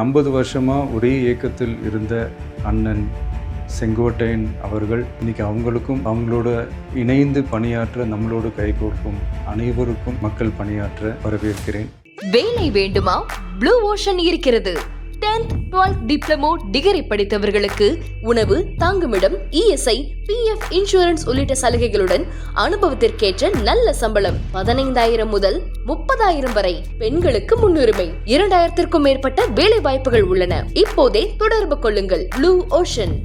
50 வருஷமா ஒரே இயக்கத்தில் இருந்த அண்ணன் செங்கோட்டையன் அவர்கள் இன்னைக்கு அவங்களுக்கும் அவங்களோட இணைந்து பணியாற்ற நம்மளோடு கைகோர்க்கும் அனைவருக்கும் மக்கள் பணியாற்ற வரவேற்கிறேன். வேலை வேண்டுமா? ப்ளூ ஓஷன் இருக்கிறது. 10th 12th டிப்ளமோ டிகிரி படித்தவர்களுக்கு உணவு, தங்குமிடம், இஎஸ்ஐ, பிஎஃப் இன்சூரன்ஸ் உள்ளிட்ட சலுகைகளுடன் அனுபவத்திற்கேற்ற நல்ல சம்பளம் 15,000 முதல் 30,000 வரை. பெண்களுக்கு முன்னுரிமை. 2,000க்கும் மேற்பட்ட வேலை வாய்ப்புகள் உள்ளன. இப்போதே தொடர்பு கொள்ளுங்கள். Blue ocean.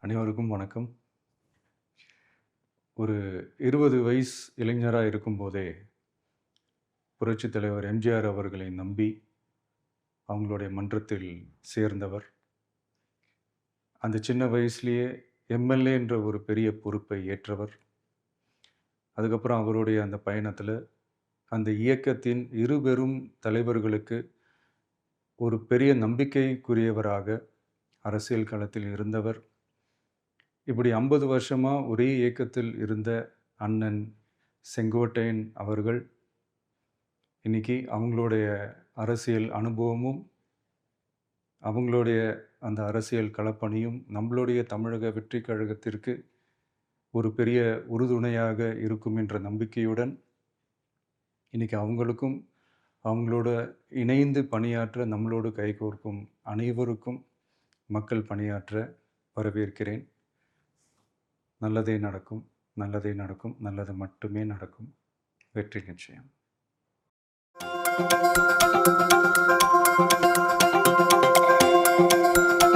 அனைவருக்கும் வணக்கம். ஒரு 20 வயசு இளைஞராக இருக்கும்போதே புரட்சித் தலைவர் எம்ஜிஆர் அவர்களை நம்பி அவங்களுடைய மன்றத்தில் சேர்ந்தவர். அந்த சின்ன வயசுலேயே எம்எல்ஏ என்ற ஒரு பெரிய பொறுப்பை ஏற்றவர். அதுக்கப்புறம் அவருடைய அந்த பயணத்தில் அந்த இயக்கத்தின் இருபெரும் தலைவர்களுக்கு ஒரு பெரிய நம்பிக்கைக்குரியவராக அரசியல் களத்தில் இருந்தவர். இப்படி 50 வருஷமா ஒரே இயக்கத்தில் இருந்த அண்ணன் செங்கோட்டையன் அவர்கள் இன்னைக்கு அவங்களுடைய அரசியல் அனுபவமும் அவங்களுடைய அந்த அரசியல் களப்பணியும் நம்மளுடைய தமிழக வெற்றி கழகத்திற்கு ஒரு பெரிய உறுதுணையாக இருக்கும் என்ற நம்பிக்கையுடன் இன்னைக்கு அவங்களுக்கும் அவங்களோட இணைந்து பணியாற்ற நம்மளோடு கைகோர்க்கும் அனைவருக்கும் மக்கள் பணியாற்ற வரவேற்கிறேன். நல்லதே நடக்கும், நல்லதே நடக்கும், நல்லது மட்டுமே நடக்கும். வெற்றி நிச்சயம்.